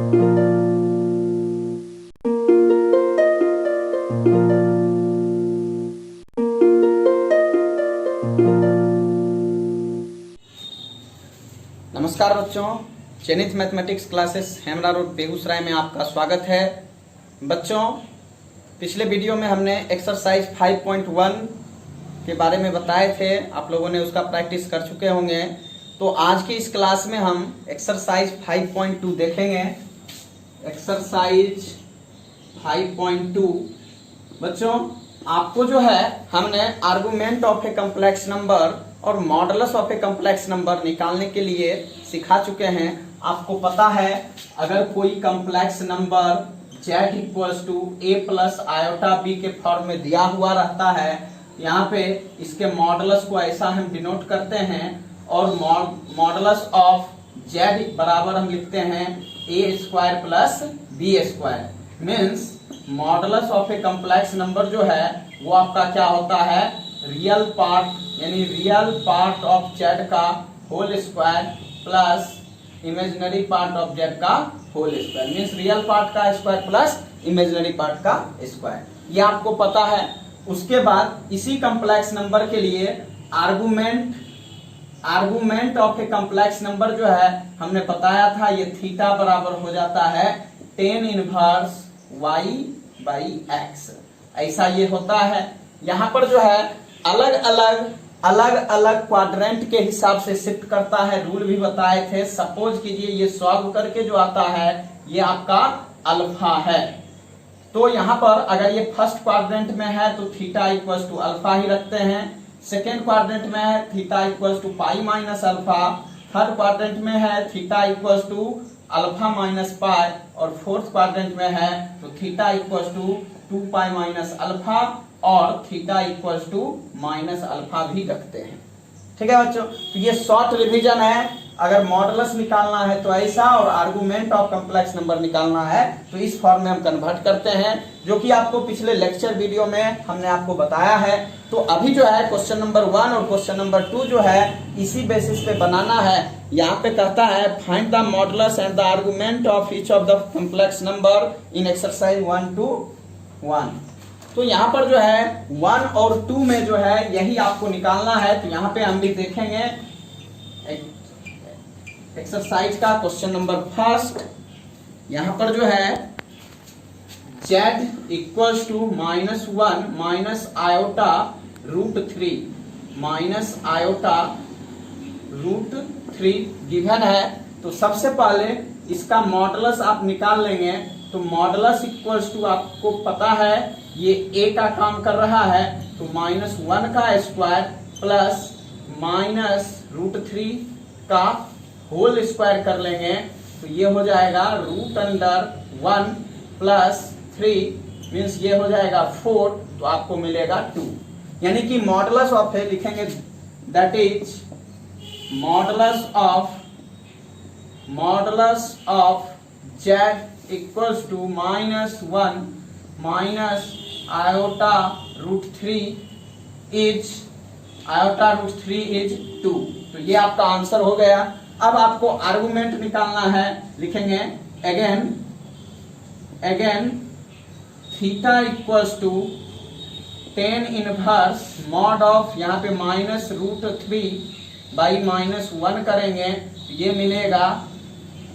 नमस्कार बच्चों, चयनित मैथमेटिक्स क्लासेस हेमरा रोड बेगूसराय में आपका स्वागत है। बच्चों, पिछले वीडियो में हमने एक्सरसाइज 5.1 के बारे में बताए थे, आप लोगों ने उसका प्रैक्टिस कर चुके होंगे। तो आज की इस क्लास में हम एक्सरसाइज 5.2 देखेंगे। एक्सरसाइज 5.2 बच्चों, आपको जो है हमने argument of a complex number और modulus of a complex number निकालने के लिए सिखा चुके हैं। आपको पता है, अगर कोई complex number z = a plus iota b के फॉर्म में दिया हुआ रहता है, यहाँ पे इसके मॉडुलस को ऐसा हम डिनोट करते हैं और मॉडुलस ऑफ z बराबर हम लिखते हैं a² plus b²। Means modulus of a complex number जो है वो आपका क्या होता है, रियल पार्ट यानी रियल पार्ट ऑफ z का whole square plus imaginary part of z का whole square. Means real part का स्क्वायर प्लस इमेजिनरी पार्ट का स्क्वायर, ये आपको पता है। उसके बाद इसी कॉम्प्लेक्स नंबर के लिए argument of a complex number जो है हमने बताया था, ये थीटा बराबर हो जाता है tan इनवर्स y/x, ऐसा ये होता है। यहाँ पर जो है अलग अलग क्वाड्रेंट के हिसाब से शिफ्ट करता है, रूल भी बताए थे। सपोज कीजिए ये सॉल्व करके जो आता है ये आपका अल्फा है, तो यहाँ पर अगर ये फर्स्ट क्वाड्रेंट में है तो थीटा = अल्फा ही रखते हैं। सेकेंड क्वाड्रेंट में है थीटा = पाई माइनस अल्फा। थर्ड क्वाड्रेंट में है थीटा = अल्फा माइनस पाई, और फोर्थ क्वाड्रेंट में है तो थीटा = 2 पाई माइनस अल्फा और थीटा = माइनस अल्फा भी रखते हैं। ठीक है बच्चों, तो ये शॉर्ट रिवीजन है। अगर मॉडुलस निकालना है तो ऐसा, और आर्गुमेंट ऑफ कॉम्प्लेक्स नंबर निकालना है तो इस फॉर्म में हम कन्वर्ट करते हैं, जो कि आपको पिछले लेक्चर वीडियो में हमने आपको बताया है। तो अभी जो है क्वेश्चन नंबर 1 और क्वेश्चन नंबर 2 जो है इसी बेसिस पे बनाना है। यहाँ पे कहता है find the modulus and the argument of each of the complex number in exercise 1-1। तो यहाँ पर जो है 1 और 2 में जो है यही आपको निकालना है। तो यहाँ पे हम भी देखेंगे एक्सरसाइज का क्वेश्चन नंबर 1। यहाँ पर जो है z = -1 माइनस आयोटा √3 गिवन है। तो सबसे पहले इसका मॉडुलस आप निकाल लेंगे। तो मॉडुलस = आपको पता है ये a का काम कर रहा है, तो -1 का स्क्वायर प्लस -√3 का होल स्क्वायर कर लेंगे, तो ये हो जाएगा √1 प्लस 3 मीन्स ये हो जाएगा 4, तो आपको मिलेगा 2। यानी कि मॉडुलस ऑफ है लिखेंगे, that is modulus of z = -1 minus iota √3 is 2। तो ये आपका आंसर हो गया। अब आपको आर्गुमेंट निकालना है, लिखेंगे again theta = tan inverse mod of, यहाँ पे -√3/-1 करेंगे तो ये मिलेगा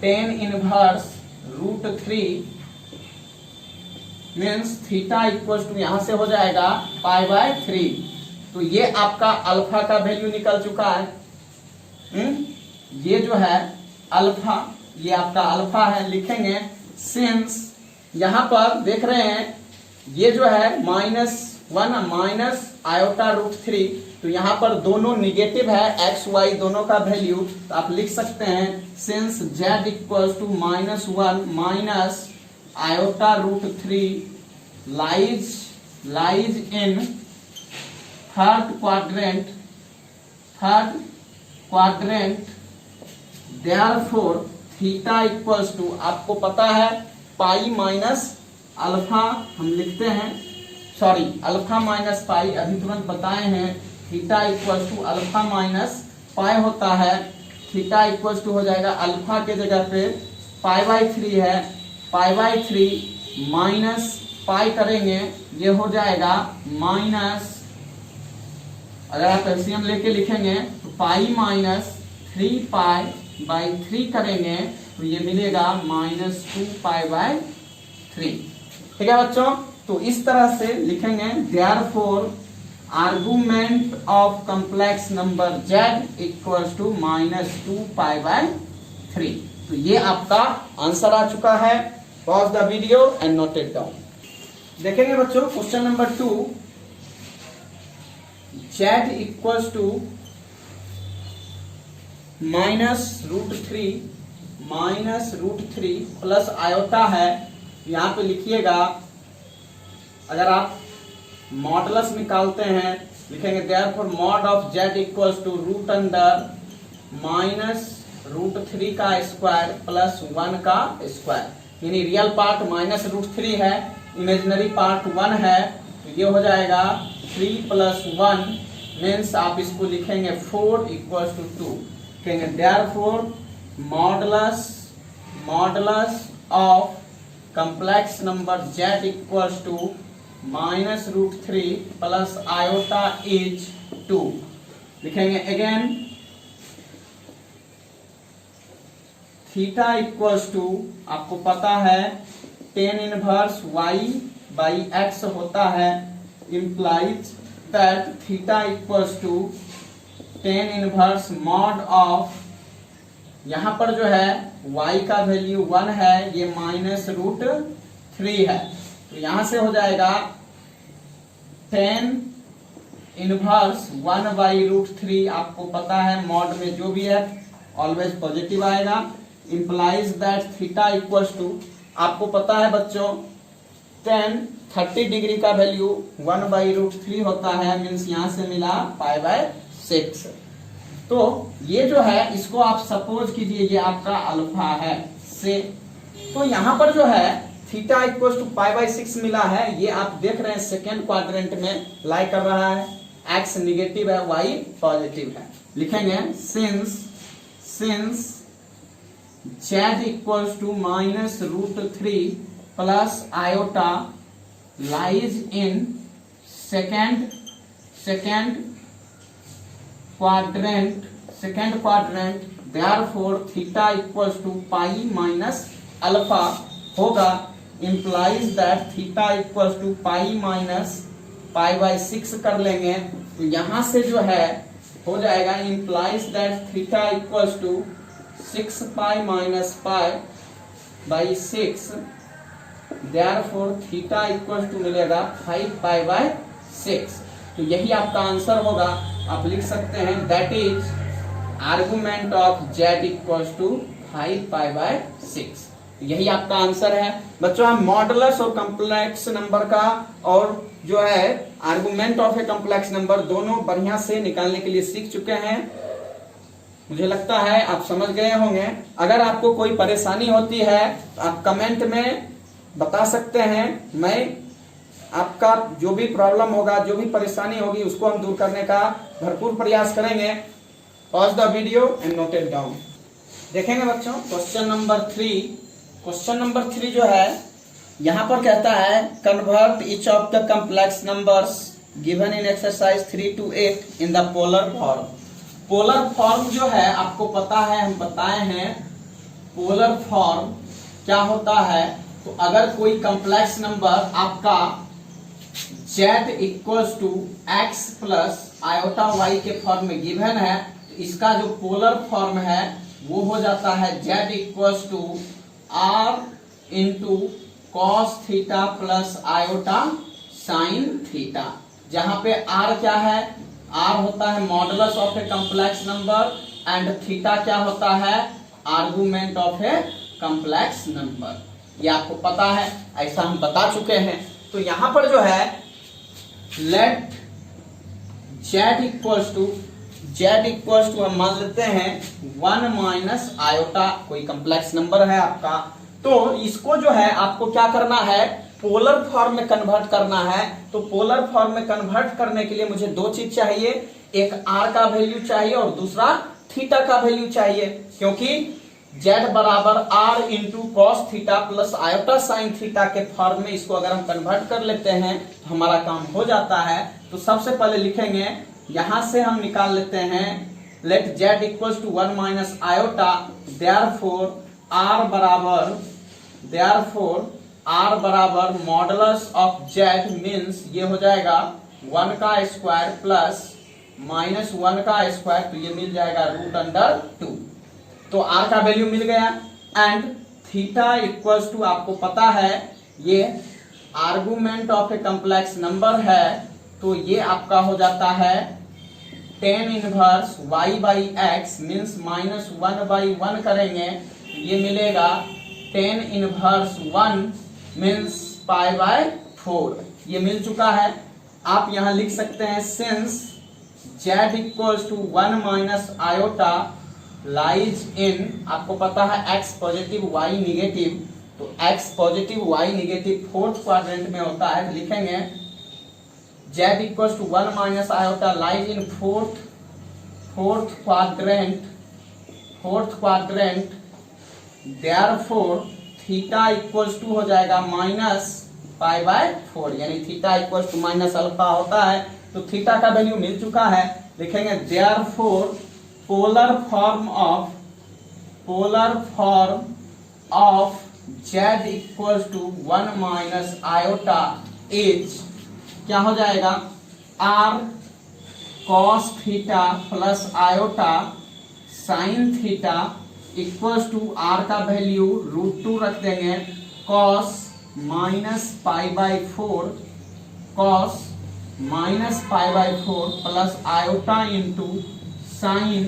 tan इनवर्स √3 मीन्स थीटा = यहाँ से हो जाएगा π/3। तो ये आपका अल्फा का वैल्यू निकल चुका है। ये जो है अल्फा, ये आपका अल्फा है। लिखेंगे सिंस, यहाँ पर देख रहे हैं ये जो है -1 माइनस आयोटा √3, तो यहाँ पर दोनों निगेटिव है, x y दोनों का वैल्यू, तो आप लिख सकते हैं since z = -1 minus iota √3 lies in third quadrant therefore theta = आपको पता है पाई माइनस अल्फा हम लिखते हैं, सॉरी अल्फा माइनस पाई अभी तुरंत बताए हैं। थीटा = अल्फा माइनस पाई होता है। थीटा = हो जाएगा अल्फा के जगह पे π/3 है, π/3 माइनस पाई करेंगे, ये हो जाएगा माइनस, अगर आप एलसीएम लेके लिखेंगे तो पाई माइनस 3π/3 करेंगे तो ये मिलेगा -2π/3। ठीक है बच्चों, तो इस तरह से लिखेंगे। Therefore argument of complex number z equals to -2π/3। तो ये आपका आंसर आ चुका है। Pause the video and note it down. देखेंगे बच्चों question number 2, z equals to -√3 plus iota है। यहाँ पे लिखिएगा, अगर आप मॉडुलस निकालते हैं लिखेंगे therefore mod of z equals to √√3 का स्क्वायर प्लस 1 का स्क्वायर, यानी रियल पार्ट -√3 है, इमेजिनरी पार्ट 1 है, तो ये हो जाएगा 3 + 1 मीन्स आप इसको लिखेंगे 4 = 2। कहेंगे therefore modulus of complex number z equals to -√3 plus iota is 2। लिखेंगे अगेन थीटा इक्वल्स टू, आपको पता है tan इनवर्स y/x होता है, implies that theta equals to tan inverse mod of, यहाँ पर जो है y का वैल्यू 1 है, ये -√3 है, तो यहां से हो जाएगा tan इनवर्स 1/√3। आपको पता है मॉड में जो भी है ऑलवेज पॉजिटिव आएगा। Implies that theta equals to, आपको पता है बच्चों tan 30 डिग्री का वैल्यू 1/√3 होता है, मीन्स यहां से मिला π/6। तो ये जो है इसको आप सपोज कीजिए ये आपका अल्फा है से, तो यहां पर जो है थीटा इक्वल्स टू π/6 मिला है, ये आप देख रहे हैं सेकेंड क्वाड्रेंट में लाई कर रहा है, x निगेटिव है, y पॉजिटिव है। लिखेंगे since z equals to -√3 plus iota lies in second quadrant, therefore theta equals to π-α होगा। Implies that theta equals to π-π/6 कर लेंगे, तो यहां से जो है हो जाएगा implies that theta equals to 6π-π/6, therefore theta equals to मिलेगा 5π/6। तो यही आपका आंसर होगा। आप लिख सकते हैं that is argument of z equals to 5π/6। यही आपका आंसर है बच्चों। हम मॉडुलस और कॉम्प्लेक्स नंबर का और जो है argument of a complex number दोनों बढ़िया से निकालने के लिए सीख चुके हैं। मुझे लगता है आप समझ गए होंगे। अगर आपको कोई परेशानी होती है तो आप कमेंट में बता सकते हैं। मैं आपका जो भी प्रॉब्लम होगा, जो भी परेशानी होगी, उसको हम दूर करने का भरपूर प्रयास करेंगे। Pause the video and note it down. देखेंगे बच्चों क्वेश्चन नंबर 3। क्वेश्चन नंबर 3 जो है यहाँ पर कहता है convert each of the complex numbers given in exercise 3 to 8 in the polar form. Polar form जो है आपको पता है, हम बताए हैं पोलर फॉर्म क्या होता है। तो अगर कोई कॉम्प्लेक्स नंबर आपका z equals to x plus iota y के फॉर्म में गिवन है, तो इसका जो पोलर फॉर्म है वो हो जाता है z equals to r into cos theta plus iota sine theta. जहां पे r क्या है, r होता है modulus of a complex number and theta क्या होता है, argument of a complex number. ये आपको पता है, ऐसा हम बता चुके हैं। तो यहां पर जो है लेट z इक्वल्स टू हम मान लेते हैं 1 माइनस आयोटा, कोई कॉम्प्लेक्स नंबर है आपका। तो इसको जो है आपको क्या करना है, पोलर फॉर्म में कन्वर्ट करना है। तो पोलर फॉर्म में कन्वर्ट करने के लिए मुझे दो चीज चाहिए, एक r का वैल्यू चाहिए और दूसरा थीटा का वैल्यू चाहिए। क्योंकि z बराबर r into cos theta plus iota sine theta के फॉर्म में इसको अगर हम कन्वर्ट कर लेते हैं तो हमारा काम हो जाता है। तो सबसे पहले लिखेंगे, यहां से हम निकाल लेते हैं let z equals to 1 minus iota, therefore r बराबर मॉडुलस ऑफ z मीन्स ये हो जाएगा 1 का स्क्वायर प्लस माइनस 1 का स्क्वायर, तो ये मिल जाएगा रूट अंडर 2। तो r का वैल्यू मिल गया एंड थीटा इक्वल्स टू आपको पता है ये argument of a complex number है, तो ये आपका हो जाता है tan inverse y by x means minus 1 by 1 करेंगे तो ये मिलेगा tan inverse 1 means pi by 4, ये मिल चुका है। आप यहां लिख सकते हैं since z equals to 1 minus iota lies in, आपको पता है x पॉजिटिव y निगेटिव, तो x positive y negative fourth quadrant में होता है, लिखेंगे z equals to 1 minus iota lies in fourth quadrant, therefore theta equals to हो जाएगा माइनस पाई बाय 4, यानी theta equals to minus alpha होता है। तो थीटा का वैल्यू मिल चुका है, लिखेंगे therefore polar form of z equals to 1 minus iota is क्या हो जाएगा r cos theta plus iota sine theta equals to r का वैल्यू रूट 2 रख देंगे cos minus pi by 4 plus iota into sine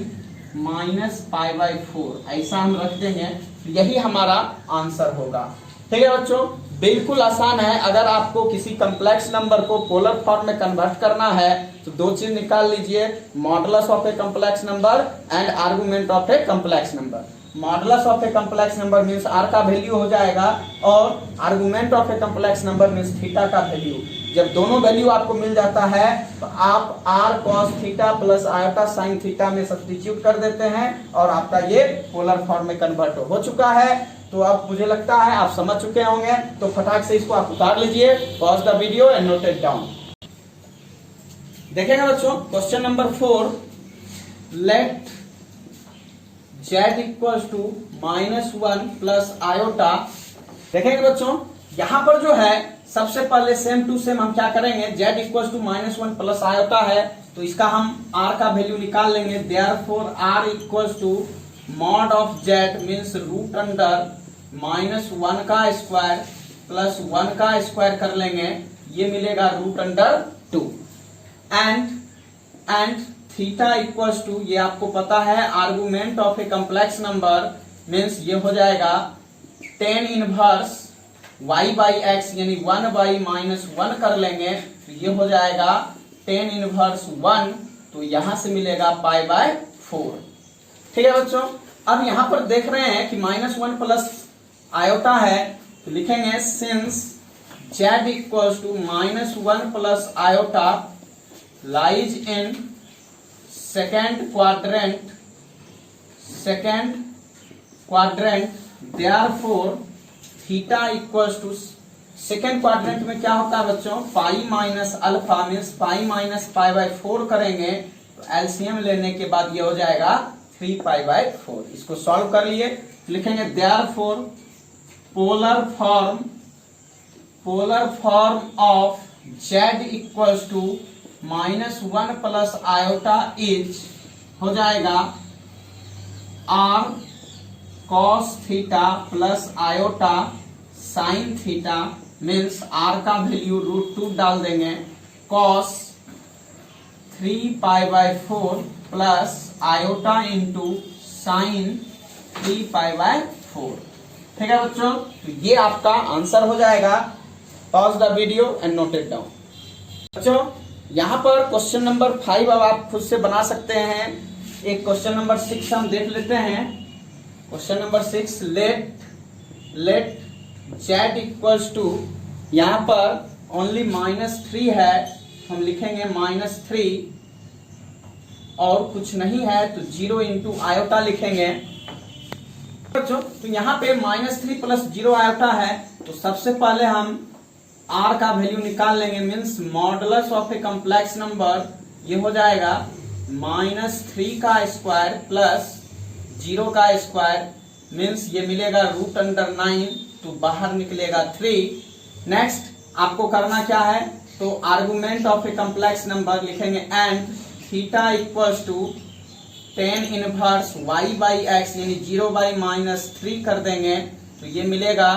minus pi by 4, ऐसा हम रख देंगे, यही हमारा आंसर होगा। ठीक है बच्चों, बिल्कुल आसान है। अगर आपको किसी कॉम्प्लेक्स नंबर को पोलर फॉर्म में कन्वर्ट करना है तो दो चीज निकाल लीजिए, modulus of a complex number and argument of a complex number. Modulus of a complex number means r का वैल्यू हो जाएगा और argument of a complex number means theta का वैल्यू। जब दोनों वैल्यू आपको मिल जाता है तो आप r cos theta plus iota sine theta में सब्स्टिट्यूट कर देते हैं और आपका ये पोलर फॉर्म में कन्वर्ट हो चुका है। तो अब मुझे लगता है आप समझ चुके होंगे, तो फटाक से इसको आप उतार लीजिए, pause the video and note it down. देखेंगे बच्चों question number 4, let z equals to -1 plus iota. देखेंगे बच्चों यहां पर जो है सबसे पहले सेम टू सेम हम क्या करेंगे, z equals to -1 plus iota है तो इसका हम r का वैल्यू निकाल लेंगे, therefore r equals to mod of z means root under -1 का स्क्वायर प्लस 1 का स्क्वायर कर लेंगे, ये मिलेगा root under 2 and theta equals to, ये आपको पता है argument of a complex number means ये हो जाएगा tan inverse y by x यानी 1 बाई -1 कर लेंगे तो ये हो जाएगा tan इनवर्स 1, तो यहां से मिलेगा पाई बाय 4। ठीक है बच्चों, अब यहां पर देख रहे हैं कि -1 प्लस आयोटा है तो लिखेंगे since z equals to -1 plus iota lies in second quadrant, therefore theta equals to, second quadrant में क्या होता है बच्चों, pi minus alpha means pi minus pi by 4 करेंगे तो एलसीएम लेने के बाद ये हो जाएगा 3 पाई बाय 4। इसको सॉल्व कर लिए, लिखेंगे therefore polar form of z equals to -1 plus iota is हो जाएगा r cos theta plus iota sine theta means r का वैल्यू रूट 2 डाल देंगे, cos 3 pi by 4 plus iota into sine 3 pi by 4। ठीक है बच्चों, तो ये आपका आंसर हो जाएगा। Pause the video and note it down. बच्चों यहाँ पर क्वेश्चन नंबर 5 अब आप खुद से बना सकते हैं। एक क्वेश्चन नंबर 6 हम देख लेते हैं। Question number 6, let z equals to, यहाँ पर ओनली -3 है, हम लिखेंगे -3 और कुछ नहीं है तो 0 इंटू आयोटा लिखेंगे बच्चों तो यहाँ पे -3 प्लस 0 आयोटा है, तो सबसे पहले हम r का वैल्यू निकाल लेंगे। Means modulus of a complex number ये हो जाएगा -3 का स्क्वायर प्लस 0 का स्क्वायर, मीन्स ये मिलेगा √9, तो बाहर निकलेगा 3। नेक्स्ट आपको करना क्या है, तो argument of a complex number लिखेंगे and theta equals to tan inverse y/x यानी 0/-3 कर देंगे, तो ये मिलेगा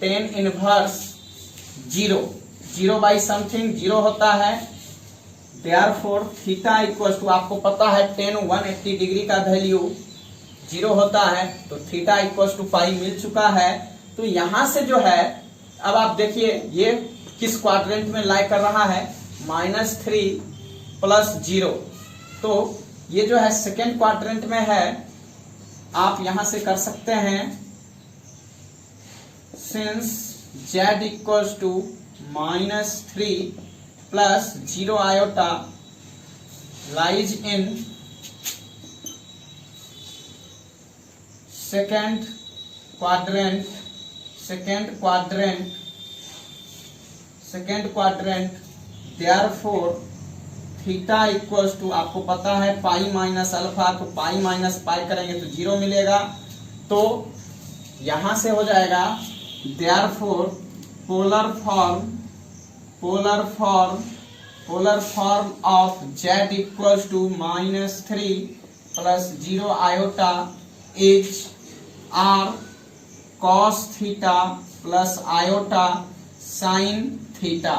tan इनवर्स 0 बाई समथिंग 0 होता है। देयरफॉर थीटा इक्वल्स टू, आपको पता है tan 180 डिग्री का वैल्यू 0 होता है, तो थीटा इक्वल्स टू पाई मिल चुका है। तो यहां से जो है, अब आप देखिए ये किस क्वाड्रेंट में लाई कर रहा है, -3 प्लस 0, तो ये जो है सेकेंड क्वाड्रेंट में है। आप यहां से कर सकते हैं, since z equals to -3 plus 0 iota lies in second quadrant, therefore theta equals to, आपको पता है पाई माइनस अल्फा, तो पाई माइनस पाई करेंगे तो 0 मिलेगा, तो यहां से हो जाएगा therefore polar form of z equals to -3 plus 0 iota is r cos theta plus iota sine theta.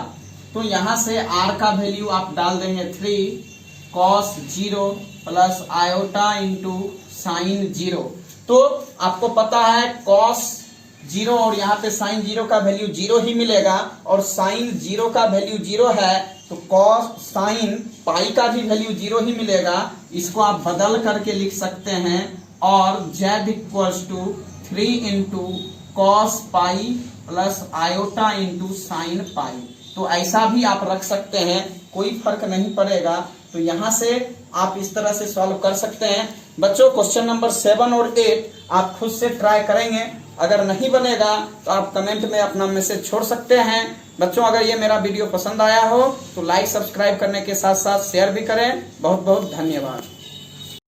तो यहां से r का वैल्यू आप डाल देंगे 3 cos 0 plus iota into sign 0। तो आपको पता है cos 0 और यहाँ पे साइन 0 का वैल्यू 0 ही मिलेगा, और साइन 0 का वैल्यू 0 है, तो cos साइन पाई का भी वैल्यू 0 ही मिलेगा। इसको आप बदल करके लिख सकते हैं, और z equals to 3 into cos pi plus iota into sine pi. तो ऐसा भी आप रख सकते हैं, कोई फर्क नहीं पड़ेगा। तो यहां से आप इस तरह से सॉल्व कर सकते हैं। बच्चों क्वेश्चन नंबर 7 और 8 आप खुद से ट्राई करेंगे, अगर नहीं बनेगा तो आप कमेंट में अपना मैसेज छोड़ सकते हैं। बच्चों अगर ये मेरा वीडियो पसंद आया हो तो लाइक सब्सक्राइब करने के साथ साथ शेयर भी करें। बहुत बहुत धन्यवाद।